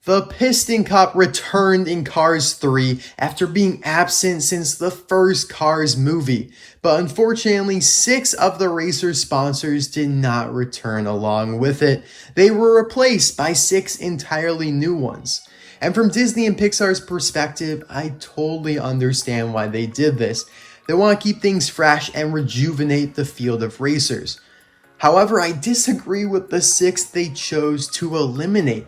The Piston Cup returned in Cars 3 after being absent since the first Cars movie, but unfortunately 6 of the racer's sponsors did not return along with it. They were replaced by 6 entirely new ones. And from Disney and Pixar's perspective, I totally understand why they did this. They want to keep things fresh and rejuvenate the field of racers. However, I disagree with the 6 they chose to eliminate.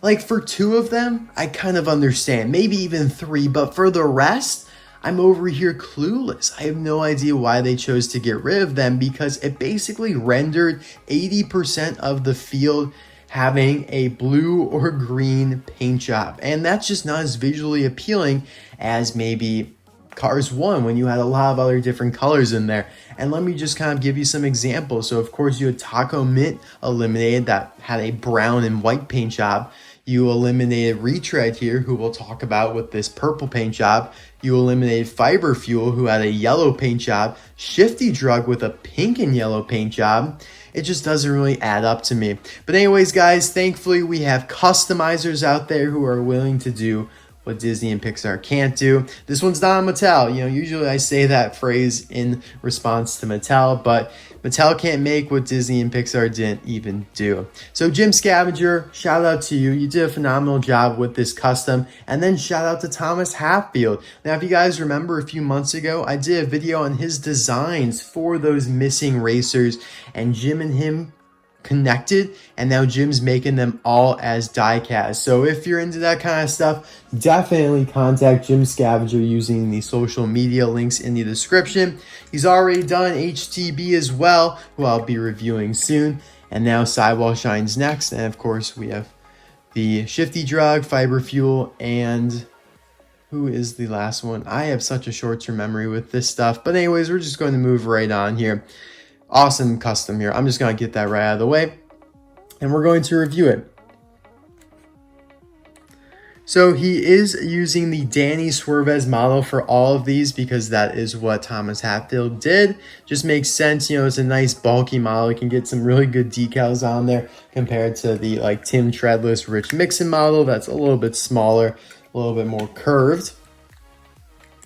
Like, for 2 of them, I kind of understand, maybe even 3, but for the rest, I'm over here clueless. I have no idea why they chose to get rid of them, because it basically rendered 80% of the field having a blue or green paint job, and that's just not as visually appealing as maybe Cars 1 when you had a lot of other different colors in there. And let me just kind of give you some examples. So of course you had Taco Mint eliminated, that had a brown and white paint job. You eliminated Retread here, who we'll talk about with this purple paint job. You eliminated Fiber Fuel, who had a yellow paint job. Shifty Drug with a pink and yellow paint job. It just doesn't really add up to me. But anyways, guys, thankfully we have customizers out there who are willing to do what Disney and Pixar can't do. This one's not Mattel. You know, usually I say that phrase in response to Mattel, but Mattel can't make what Disney and Pixar didn't even do. So Jenn Scavenger, shout out to you. You did a phenomenal job with this custom. And then shout out to Thomas Hatfield. Now, if you guys remember a few months ago, I did a video on his designs for those missing racers, and Jim and him connected, and now Jim's making them all as diecast. So if you're into that kind of stuff, definitely contact Jenn Scavenger using the social media links in the description. He's already done HTB as well, who I'll be reviewing soon. And now Sidewall Shine's next. And of course, we have the Shifty Drug, Fiber Fuel, and who is the last one? I have such a short-term memory with this stuff. But anyways, we're just going to move right on here. Awesome custom here. I'm just going to get that right out of the way, and we're going to review it. So he is using the Danny Swervez model for all of these because that is what Thomas Hatfield did. Just makes sense. You know, it's a nice bulky model. You can get some really good decals on there compared to the like Tim Treadless Rich Mixon model. That's a little bit smaller, a little bit more curved.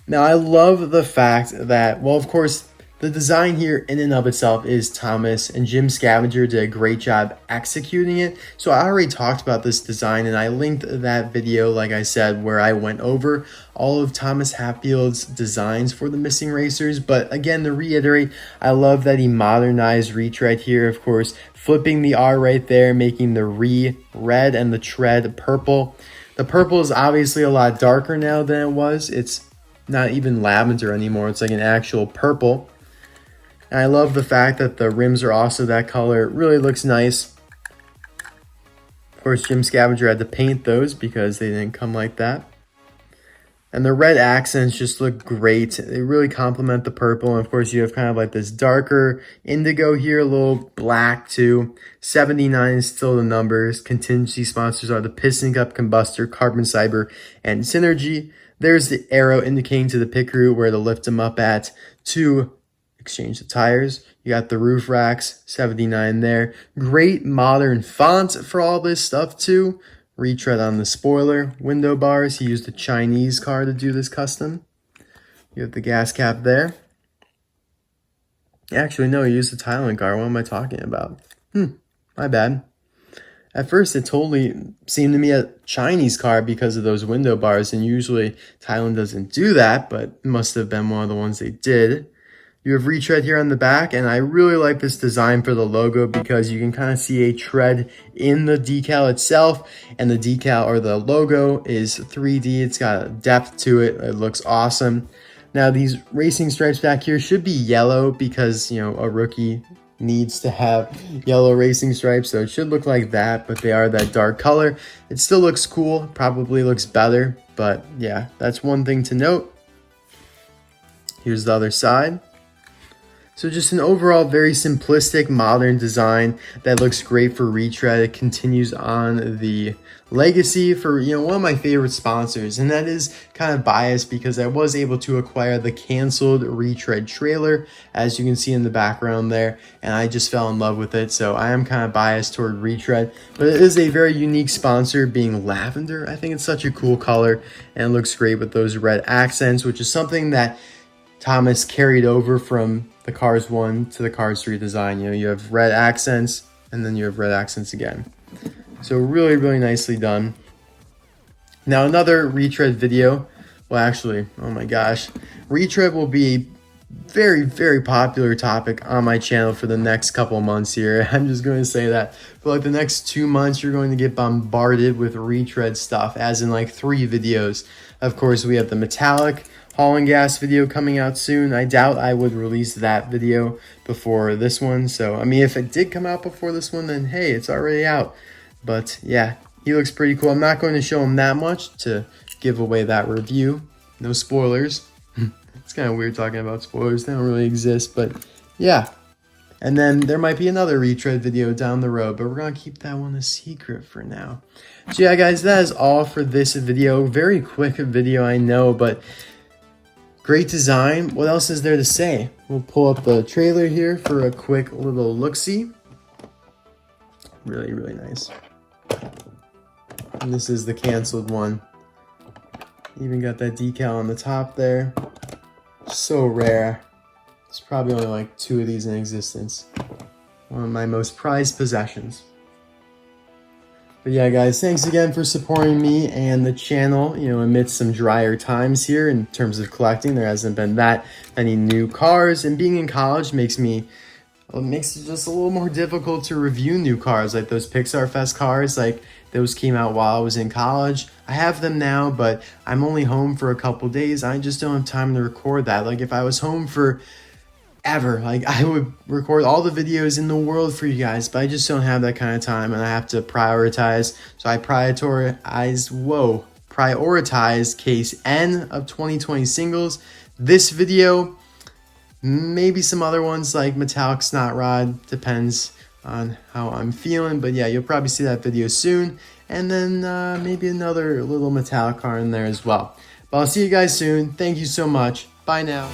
Now I love the fact that, well, of course, the design here in and of itself is Thomas, and Jenn Scavenger did a great job executing it. So I already talked about this design, and I linked that video, like I said, where I went over all of Thomas Hatfield's designs for the missing racers. But again, to reiterate, I love that he modernized Retread here, of course, flipping the R right there, making the re red and the tread purple. The purple is obviously a lot darker now than it was. It's not even lavender anymore. It's like an actual purple. And I love the fact that the rims are also that color. It really looks nice. Of course, Jenn Scavenger had to paint those because they didn't come like that. And the red accents just look great. They really complement the purple. And of course, you have kind of like this darker indigo here, a little black too. 79 is still the numbers. Contingency sponsors are the Piston Cup, Combustor, Carbon Cyber, and Synergy. There's the arrow indicating to the pit crew where to lift them up at to exchange the tires. You got the roof racks, 79 there. Great modern font for all this stuff too. Retread on the spoiler. Window bars, he used a Chinese car to do this custom. You have the gas cap there. Actually, no, he used a Thailand car. What am I talking about? My bad. At first, it totally seemed to me a Chinese car because of those window bars, and usually Thailand doesn't do that, but it must have been one of the ones they did. You have Retread here on the back, and I really like this design for the logo because you can kind of see a tread in the decal itself, and the decal or the logo is 3D. It's got a depth to it. It looks awesome. Now, these racing stripes back here should be yellow because, you know, a rookie needs to have yellow racing stripes, so it should look like that, but they are that dark color. It still looks cool, probably looks better, but yeah, that's one thing to note. Here's the other side. So just an overall very simplistic modern design that looks great for Retread. It continues on the legacy for, you know, one of my favorite sponsors, and that is kind of biased because I was able to acquire the canceled Retread trailer, as you can see in the background there, and I just fell in love with it. So I am kind of biased toward Retread, but it is a very unique sponsor, being lavender. I think it's such a cool color and it looks great with those red accents, which is something that Thomas carried over from the Cars 1 to the Cars 3 design. You know, you have red accents and then you have red accents again. So really, really nicely done. Now another Retread video. Well, actually, oh my gosh. Retread will be a very, very popular topic on my channel for the next couple months here. I'm just going to say that. For like the next 2 months, you're going to get bombarded with Retread stuff, as in like 3 videos. Of course, we have the metallic Haul and Gas video coming out soon. I doubt I would release that video before this one. So, I mean, if it did come out before this one, then hey, it's already out. But yeah, he looks pretty cool. I'm not going to show him that much to give away that review. No spoilers. It's kind of weird talking about spoilers. They don't really exist, but yeah. And then there might be another Retread video down the road, but we're going to keep that one a secret for now. So yeah, guys, that is all for this video. Very quick video, I know, but great design. What else is there to say? We'll pull up the trailer here for a quick little look-see. Really, really nice. And this is the canceled one. Even got that decal on the top there. So rare. There's probably only like 2 of these in existence. One of my most prized possessions. But yeah, guys, thanks again for supporting me and the channel, you know, amidst some drier times here in terms of collecting. There hasn't been that many new cars, and being in college makes it just a little more difficult to review new cars, like those Pixar Fest cars. Like, those came out while I was in college. I have them now, but I'm only home for a couple days. I just don't have time to record that. Like, if I was home for ever, like, I would record all the videos in the world for you guys, but I just don't have that kind of time, and I have to prioritize. So I prioritize case N of 2020 singles. This video, maybe some other ones like Metallic Snot Rod, depends on how I'm feeling. But yeah, you'll probably see that video soon. And then maybe another little metallic car in there as well. But I'll see you guys soon. Thank you so much. Bye now.